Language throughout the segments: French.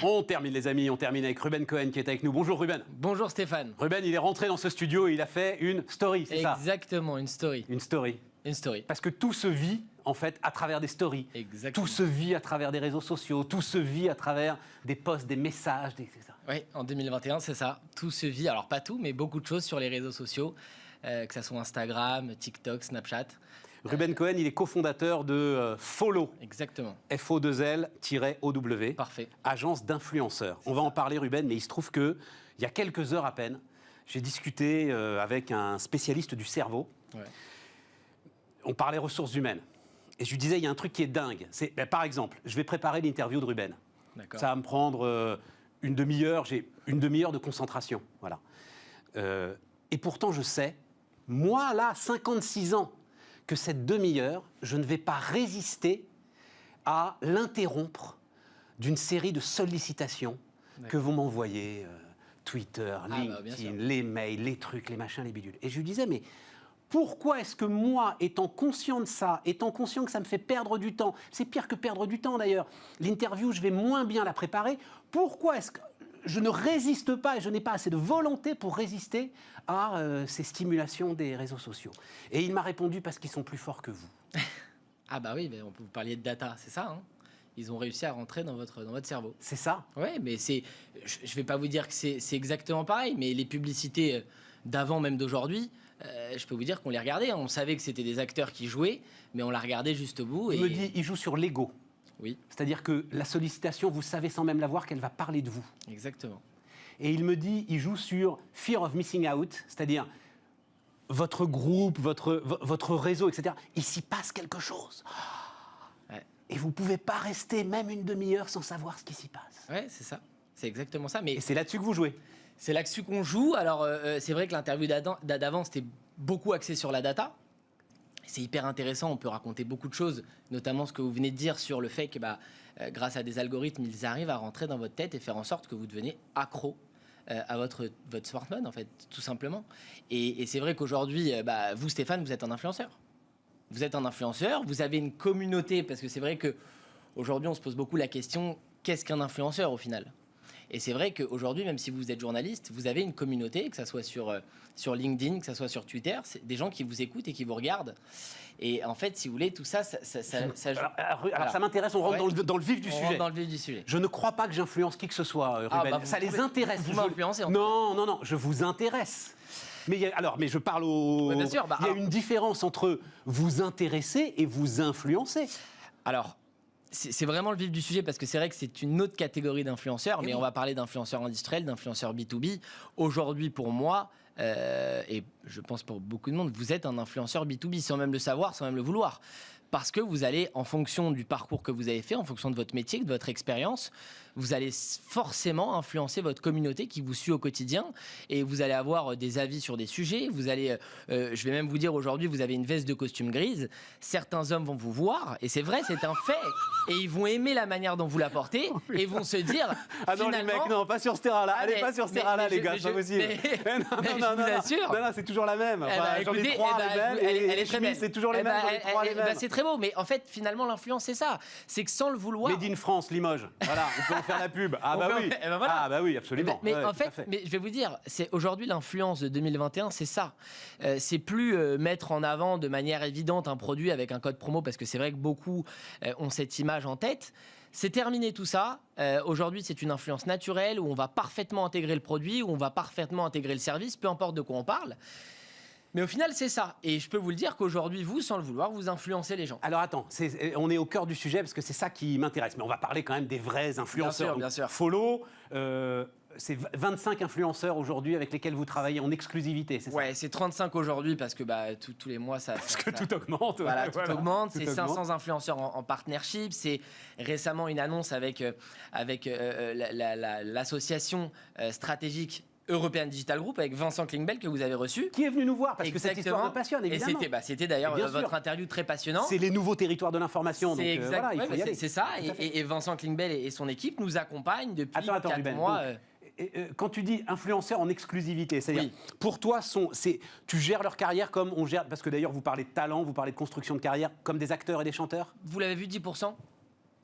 On termine les amis, on termine avec Ruben Cohen qui est avec nous. Bonjour Ruben. Bonjour Stéphane. Ruben, il est rentré dans ce studio et il a fait une story, c'est ça? Exactement, une story. Une story. Une story. Parce que tout se vit en fait à travers des stories. Exactement. Tout se vit à travers des réseaux sociaux, tout se vit à travers des posts, des messages, c'est ça. Oui, en 2021, c'est ça. Tout se vit, alors pas tout, mais beaucoup de choses sur les réseaux sociaux, que ce soit Instagram, TikTok, Snapchat. Ruben Cohen, il est cofondateur de Follow. Exactement. FO2L-OW. Parfait. Agence d'influenceurs. On va en parler Ruben, mais il se trouve qu'il y a quelques heures à peine, j'ai discuté avec un spécialiste du cerveau. Ouais. On parlait ressources humaines. Et je lui disais, il y a un truc qui est dingue. Par exemple, je vais préparer l'interview de Ruben. D'accord. Ça va me prendre une demi-heure. J'ai une demi-heure de concentration. Voilà. Et pourtant, je sais, moi, là, 56 ans, que cette demi-heure, je ne vais pas résister à l'interrompre d'une série de sollicitations que vous m'envoyez, Twitter, LinkedIn, les mails, les trucs, les machins, les bidules. Et je lui disais, mais pourquoi est-ce que moi, étant conscient de ça, étant conscient que ça me fait perdre du temps, c'est pire que perdre du temps d'ailleurs, l'interview, je vais moins bien la préparer, pourquoi est-ce que je ne résiste pas et je n'ai pas assez de volonté pour résister à ces stimulations des réseaux sociaux? Et il m'a répondu, parce qu'ils sont plus forts que vous. Ah bah oui, mais on peut vous parler de data, c'est ça, hein. Ils ont réussi à rentrer dans votre cerveau. C'est ça? Oui, mais je ne vais pas vous dire que c'est exactement pareil, mais les publicités d'avant, même d'aujourd'hui, je peux vous dire qu'on les regardait. On savait que c'était des acteurs qui jouaient, mais on la regardait juste au bout. Il me dit, il joue sur l'ego. Oui. C'est-à-dire que la sollicitation, vous savez sans même la voir qu'elle va parler de vous. Exactement. Et il me dit, il joue sur fear of missing out, c'est-à-dire votre groupe, votre réseau, etc. Il s'y passe quelque chose. Ouais. Et vous ne pouvez pas rester même une demi-heure sans savoir ce qui s'y passe. Oui, c'est ça. C'est exactement ça. Et c'est là-dessus que vous jouez. C'est là-dessus qu'on joue. Alors, c'est vrai que l'interview d'avant, c'était beaucoup axé sur la data. C'est hyper intéressant, on peut raconter beaucoup de choses, notamment ce que vous venez de dire sur le fait que grâce à des algorithmes, ils arrivent à rentrer dans votre tête et faire en sorte que vous devenez accro à votre smartphone, en fait, tout simplement. Et c'est vrai qu'aujourd'hui, vous, Stéphane, vous êtes un influenceur. Vous êtes un influenceur, vous avez une communauté, parce que c'est vrai qu'aujourd'hui, on se pose beaucoup la question, qu'est-ce qu'un influenceur au final ? Et c'est vrai qu'aujourd'hui, même si vous êtes journaliste, vous avez une communauté, que ce soit sur LinkedIn, que ce soit sur Twitter, c'est des gens qui vous écoutent et qui vous regardent. Et en fait, si vous voulez, tout ça joue. Alors ça m'intéresse, on rentre dans le vif du sujet. Dans le vif du sujet. Je ne crois pas que j'influence qui que ce soit, Ruben. Ça les intéresse. Vous m'influencez. Non, je vous intéresse. Mais je parle Oui, bien sûr, il y a une différence entre vous intéresser et vous influencer. Alors, c'est vraiment le vif du sujet parce que c'est vrai que c'est une autre catégorie d'influenceurs, mais on va parler d'influenceurs industriels, d'influenceurs B2B. Aujourd'hui, pour moi, et je pense pour beaucoup de monde, vous êtes un influenceur B2B sans même le savoir, sans même le vouloir. Parce que vous allez, en fonction du parcours que vous avez fait, en fonction de votre métier, de votre expérience, vous allez forcément influencer votre communauté qui vous suit au quotidien et vous allez avoir des avis sur des sujets. Vous allez, je vais même vous dire aujourd'hui, vous avez une veste de costume grise. Certains hommes vont vous voir et c'est vrai, c'est un fait. Et ils vont aimer la manière dont vous la portez et vont se dire. Ah non, les mecs, non, pas sur ce terrain-là. Allez, pas sur ce terrain-là, les gars, c'est pas possible. Non, c'est toujours la même. J'en ai trois les mêmes. Elle est très belle. C'est toujours les mêmes. C'est très beau, mais en fait, finalement, l'influence, c'est ça. C'est que sans le vouloir. Made in France, Limoges. Voilà, on peut en faire la pub. Ah bah oui. Ah bah oui, absolument. Mais en fait, je vais vous dire, c'est aujourd'hui l'influence de 2021, c'est ça. C'est plus mettre en avant de manière évidente un produit avec un code promo, parce que c'est vrai que beaucoup ont cette image en tête. C'est terminé tout ça. Aujourd'hui, c'est une influence naturelle où on va parfaitement intégrer le produit, où on va parfaitement intégrer le service, peu importe de quoi on parle. Mais au final, c'est ça. Et je peux vous le dire qu'aujourd'hui, vous, sans le vouloir, vous influencez les gens. Alors attends, on est au cœur du sujet parce que c'est ça qui m'intéresse. Mais on va parler quand même des vrais influenceurs. Bien sûr. Follow, c'est 25 influenceurs aujourd'hui avec lesquels vous travaillez en exclusivité, c'est ça? Ouais, c'est 35 aujourd'hui parce que tous les mois, ça... Parce que tout augmente. Voilà, tout augmente. C'est 500 influenceurs en partnership. C'est récemment une annonce avec l'association stratégique European Digital Group avec Vincent Klingbeil que vous avez reçu. Qui est venu nous voir parce que cette histoire me passionne, évidemment. Et c'était d'ailleurs votre interview très passionnante. C'est les nouveaux territoires de l'information. C'est donc voilà, il faut y aller. C'est ça. Et Vincent Klingbeil et son équipe nous accompagnent depuis 4 Ruben, mois. Quand tu dis influenceurs en exclusivité, c'est-à-dire pour toi, tu gères leur carrière comme on gère, parce que d'ailleurs vous parlez de talent, vous parlez de construction de carrière, comme des acteurs et des chanteurs. Vous l'avez vu, 10%.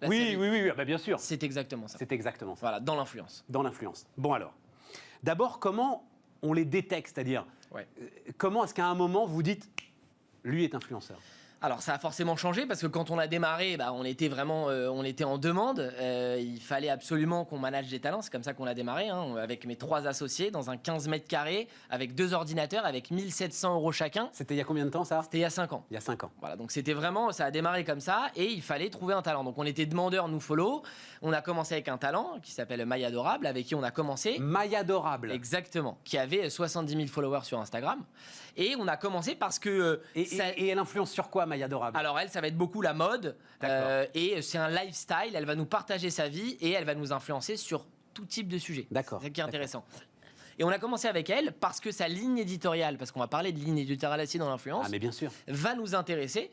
La Oui, série. oui, oui, bah bien sûr. C'est exactement ça. C'est exactement ça. Voilà, dans l'influence. Dans l'influence. Bon alors, d'abord, comment on les détecte? C'est-à-dire, Ouais. comment est-ce qu'à un moment, vous dites, lui est influenceur? Alors ça a forcément changé parce que quand on a démarré, on était vraiment on était en demande. Il fallait absolument qu'on manage des talents. C'est comme ça qu'on a démarré, hein, avec mes 3 associés dans un 15 mètres carrés, avec 2 ordinateurs, avec 1 700 € chacun. C'était il y a combien de temps, ça? C'était il y a 5 ans. Il y a 5 ans. Voilà, donc c'était vraiment, ça a démarré comme ça et il fallait trouver un talent. Donc on était demandeurs, nous follow. On a commencé avec un talent qui s'appelle Maya Adorable, avec qui on a commencé. Maya Adorable. Exactement, qui avait 70 000 followers sur Instagram. Et on a commencé parce que... Et elle influence sur quoi, Maya Adorable? Alors elle, ça va être beaucoup la mode. D'accord. Et c'est un lifestyle, elle va nous partager sa vie et elle va nous influencer sur tout type de sujet. D'accord. C'est ça qui est intéressant. Et on a commencé avec elle parce que sa ligne éditoriale, parce qu'on va parler de ligne éditoriale aussi dans l'influence, Ah, mais bien sûr. va nous intéresser.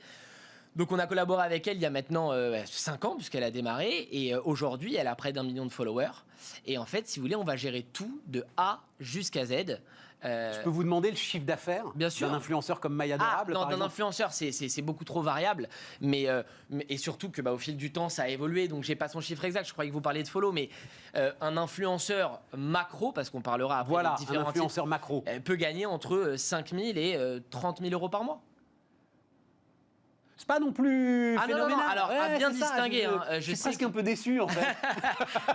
Donc on a collaboré avec elle il y a maintenant 5 ans puisqu'elle a démarré et aujourd'hui elle a près d'1 million de followers et en fait si vous voulez on va gérer tout de A jusqu'à Z. Je peux vous demander le chiffre d'affaires Bien sûr. d'un influenceur comme Maya Adorable, non, par d'un exemple? influenceur, c'est beaucoup trop variable, et surtout que au fil du temps, ça a évolué, donc j'ai pas son chiffre exact, je croyais que vous parliez de follow, mais un influenceur macro, parce qu'on parlera après Voilà, des un différents influenceur macro. types, peut gagner entre 5 000 et 30 000 € par mois. C'est pas non plus Ah non, phénoménal. non, non, alors, à bien c'est ça, distinguer, hein, je je suis sais presque que- un peu déçu, en fait.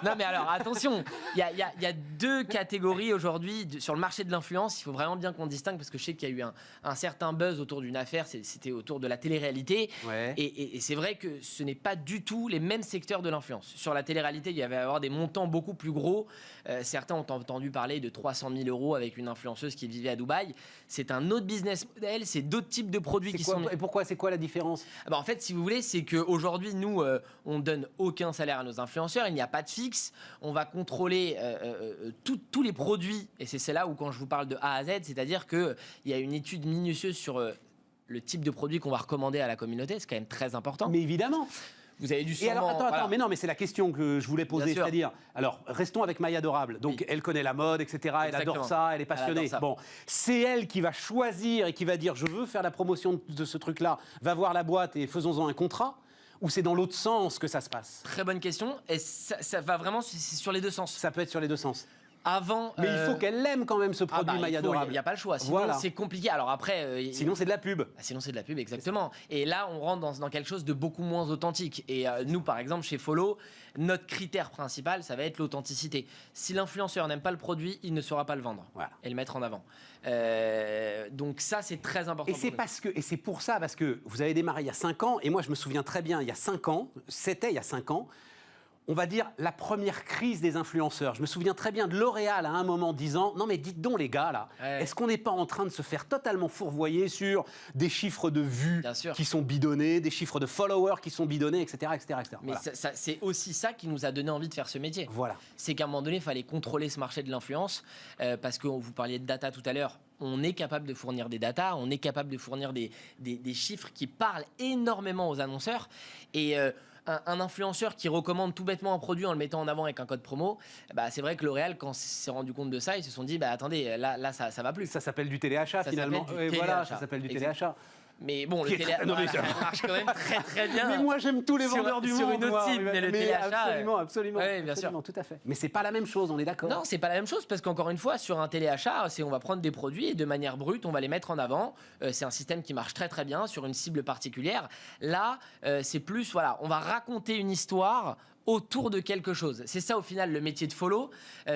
Non mais alors attention, il y a 2 catégories aujourd'hui sur le marché de l'influence. Il faut vraiment bien qu'on distingue parce que je sais qu'il y a eu un certain buzz autour d'une affaire, c'était autour de la télé-réalité. Ouais. Et c'est vrai que ce n'est pas du tout les mêmes secteurs de l'influence. Sur la télé-réalité, il y avait à avoir des montants beaucoup plus gros. Certains ont entendu parler de 300 000 € avec une influenceuse qui vivait à Dubaï. C'est un autre business model, c'est d'autres types de produits C'est qui quoi, sont... et pourquoi? C'est quoi la différence? En fait, si vous voulez, c'est qu'aujourd'hui, nous, on donne aucun salaire à nos influenceurs, il n'y a pas de fixe, on va contrôler tous les produits, et c'est là où quand je vous parle de A à Z, c'est-à-dire qu'il y a une étude minutieuse sur le type de produit qu'on va recommander à la communauté, c'est quand même très important. Mais évidemment. Vous avez dû Et sûrement... alors, attends, voilà. mais non, mais c'est la question que je voulais poser, Bien sûr. c'est-à-dire, alors, restons avec Maya Adorable. Donc, Oui. elle connaît la mode, etc. Elle Exactement. adore ça, elle est passionnée. adore ça. Bon, c'est elle qui va choisir et qui va dire, je veux faire la promotion de ce truc-là, va voir la boîte et faisons-en un contrat, ou c'est dans l'autre sens que ça se passe? Très bonne question, et ça va vraiment c'est sur les 2 sens. Ça peut être sur les 2 sens. Avant... Mais il faut qu'elle l'aime quand même, ce produit Maya il Adorable. n'y a pas le choix, sinon Voilà. c'est compliqué. Alors après... Sinon, c'est de la pub. Sinon, c'est de la pub, exactement. Et là, on rentre dans quelque chose de beaucoup moins authentique. Et nous, par exemple, chez Follow, notre critère principal, ça va être l'authenticité. Si l'influenceur n'aime pas le produit, il ne saura pas le vendre Voilà. et le mettre en avant. Donc ça, c'est très important. Et c'est pour ça, parce que vous avez démarré il y a 5 ans, et moi je me souviens très bien, il y a 5 ans, c'était il y a 5 ans, on va dire la première crise des influenceurs. Je me souviens très bien de L'Oréal à un moment disant, non mais dites donc les gars là, Ouais. est-ce qu'on n'est pas en train de se faire totalement fourvoyer sur des chiffres de vues Bien sûr. qui sont bidonnés, des chiffres de followers qui sont bidonnés, etc. etc., etc. Mais Voilà. c'est aussi ça qui nous a donné envie de faire ce métier. Voilà. C'est qu'à un moment donné, il fallait contrôler ce marché de l'influence parce que vous parliez de data tout à l'heure. On est capable de fournir des data, on est capable de fournir des chiffres qui parlent énormément aux annonceurs. Et un influenceur qui recommande tout bêtement un produit en le mettant en avant avec un code promo, c'est vrai que L'Oréal, quand s'est rendu compte de ça, ils se sont dit, attendez, là ça va plus. Ça s'appelle du téléachat Ça finalement. s'appelle du Et voilà, téléachat. ça s'alle du Exact. téléachat. Mais bon, Qui le est très- non, mais téléachat ça- marche quand même très très bien. Mais moi j'aime tous les Sur- vendeurs du sur monde. une autre moi. cible, mais le téléachat, Absolument, absolument. ouais, bien sûr. Absolument, tout à fait. Mais c'est pas la même chose, on est d'accord. Non, c'est pas la même chose parce qu'encore une fois, sur un téléachat, on va prendre des produits et de manière brute, on va les mettre en avant. C'est un système qui marche très très bien sur une cible particulière. Là, c'est plus, voilà, on va raconter une histoire autour de quelque chose. C'est ça au final le métier de follow.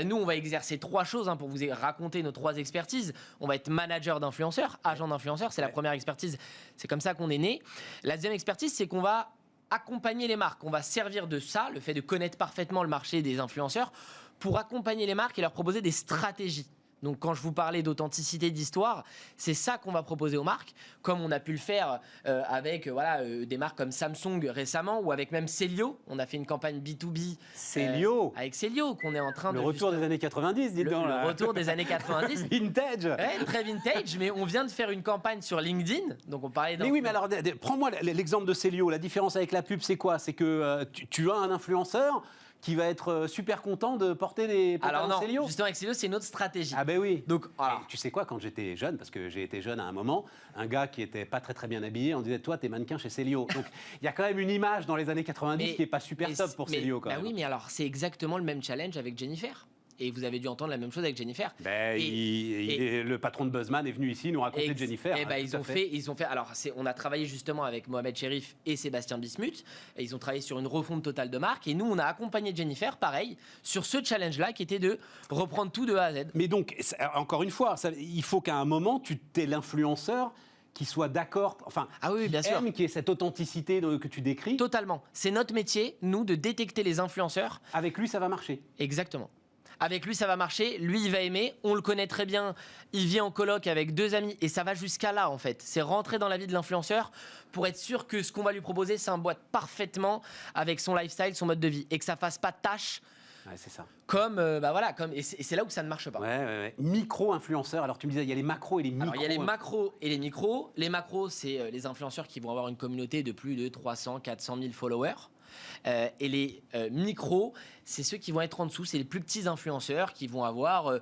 Nous, on va exercer 3 choses pour vous raconter nos 3 expertises. On va être manager d'influenceurs, agent d'influenceurs, c'est la première expertise. C'est comme ça qu'on est né. La deuxième expertise, c'est qu'on va accompagner les marques. On va servir de ça, le fait de connaître parfaitement le marché des influenceurs, pour accompagner les marques et leur proposer des stratégies. Donc quand je vous parlais d'authenticité, d'histoire, c'est ça qu'on va proposer aux marques, comme on a pu le faire avec des marques comme Samsung récemment, ou avec même Célio. On a fait une campagne B2B. Célio. Avec Célio, qu'on est en train Le de... retour des années 90, dites donc. le là. retour des années 90. Vintage. Ouais, très vintage, mais on vient de faire une campagne sur LinkedIn. Donc on parlait Mais oui, mais alors, prends-moi l'exemple de Célio. La différence avec la pub, c'est quoi? C'est que tu as un influenceur qui va être super content de porter des Alors pantalons non, Célio. justement avec Célio, c'est une autre stratégie. Ah ben oui. Donc, alors, Et tu sais quoi, quand j'étais jeune, parce que j'ai été jeune à un moment, un gars qui était pas très très bien habillé, on disait toi t'es mannequin chez Célio. Donc il y a quand même une image dans les années 90 qui est pas super top pour Célio quand même. Oui, mais alors c'est exactement le même challenge avec Jennifer. Et vous avez dû entendre la même chose avec Jennifer. Ben, le patron de Buzzman est venu ici nous raconter Jennifer. Et ben, ils ont fait. Alors, on a travaillé justement avec Mohamed Cherif et Sébastien Bismuth. Et ils ont travaillé sur une refonte totale de marque. Et nous, on a accompagné Jennifer, pareil, sur ce challenge-là, qui était de reprendre tout de A à Z. Mais donc, encore une fois, il faut qu'à un moment, tu t'es l'influenceur qui soit d'accord, enfin, bien sûr, qui ait cette authenticité que tu décris. Totalement. C'est notre métier, nous, de détecter les influenceurs. Avec lui, ça va marcher. Exactement. Avec lui, ça va marcher. Lui, il va aimer. On le connaît très bien. Il vient en coloc avec 2 amis. Et ça va jusqu'à là, en fait. C'est rentrer dans la vie de l'influenceur pour être sûr que ce qu'on va lui proposer, ça emboîte parfaitement avec son lifestyle, son mode de vie. Et que ça fasse pas tâche. Ouais, c'est ça. Et c'est là où ça ne marche pas. Ouais. Micro-influenceurs. Alors, tu me disais, il y a les macros et les micros. Alors, il y a les macros et les micros. Les macros, c'est les influenceurs qui vont avoir une communauté de plus de 300, 400 000 followers. Et les micros, c'est ceux qui vont être en dessous, c'est les plus petits influenceurs qui vont avoir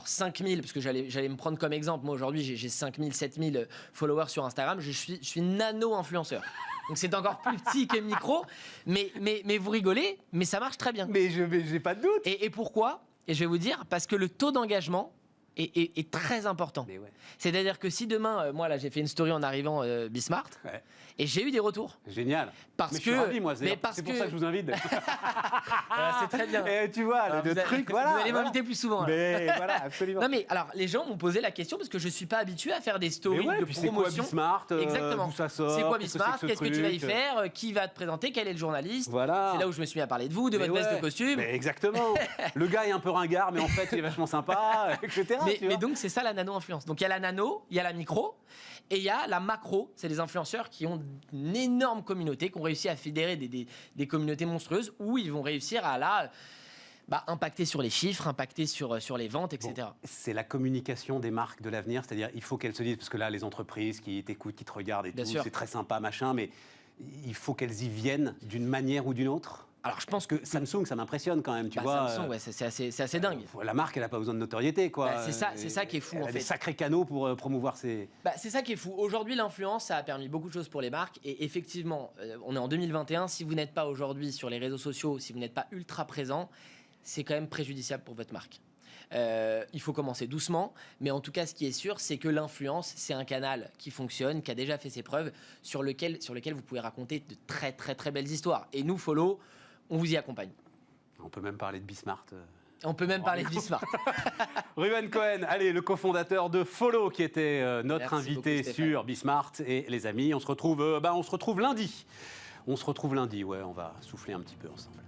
5000, parce que j'allais me prendre comme exemple, moi aujourd'hui j'ai 5000, 7000 followers sur Instagram, je suis nano-influenceur. Donc c'est encore plus petit que micro, mais vous rigolez, mais ça marche très bien. Mais j'ai pas de doute. Et pourquoi ? Et je vais vous dire, parce que le taux d'engagement est très important. Mais ouais. C'est-à-dire que si demain, moi là j'ai fait une story en arrivant Bismart, Ouais. et j'ai eu des retours. Génial. Parce mais que, je suis ravi, moi. mais parce c'est pour que- ça que je vous invite. C'est très bien. Et tu vois, Alors, le vous allez- truc, voilà. Vous allez m'inviter plus souvent. Là. Mais voilà, absolument. Non mais alors les gens m'ont posé la question parce que je suis pas habitué à faire des stories Mais ouais, de puis c'est quoi promotion. Bismart Exactement. D'où ça sort C'est quoi qu'est-ce que Bismart? c'est Qu'est-ce que tu vas y truc faire? Qui va te présenter? Quel est le journaliste? Voilà. C'est là où je me suis mis à parler de vous, de Mais votre veste ouais. de costume. Mais exactement. Le gars est un peu ringard, mais en fait, il est vachement sympa, etc. Mais donc c'est ça la nano-influence. Donc il y a la nano, il y a la micro, et il y a la macro. C'est les influenceurs qui ont une énorme communauté, qui ont réussi à fédérer des communautés monstrueuses, où ils vont réussir à impacter sur les chiffres, impacter sur les ventes, etc. Bon, c'est la communication des marques de l'avenir, c'est-à-dire il faut qu'elles se disent, parce que là, les entreprises qui t'écoutent, qui te regardent et Bien tout, sûr. c'est très sympa, machin, mais il faut qu'elles y viennent d'une manière ou d'une autre. Alors je pense Que Samsung, ça m'impressionne quand même, tu vois. Samsung, ouais, c'est assez dingue. La marque, elle n'a pas besoin de notoriété, quoi. Bah, c'est ça qui est fou, Elle en a fait. des sacrés canaux pour promouvoir ses... C'est ça qui est fou. Aujourd'hui, l'influence, ça a permis beaucoup de choses pour les marques. Et effectivement, on est en 2021. Si vous n'êtes pas aujourd'hui sur les réseaux sociaux, si vous n'êtes pas ultra présent, c'est quand même préjudiciable pour votre marque. Il faut commencer doucement. Mais en tout cas, ce qui est sûr, c'est que l'influence, c'est un canal qui fonctionne, qui a déjà fait ses preuves, sur lequel vous pouvez raconter de très, très, très belles histoires. Et nous, Follow, on vous y accompagne. On peut même parler de Bismart. On peut même parler de Bismart. Ruben Cohen, allez, le cofondateur de Follow, qui était notre Merci invité beaucoup, Stéphane. sur Bismart. Et les amis, on se retrouve lundi. On va souffler un petit peu ensemble.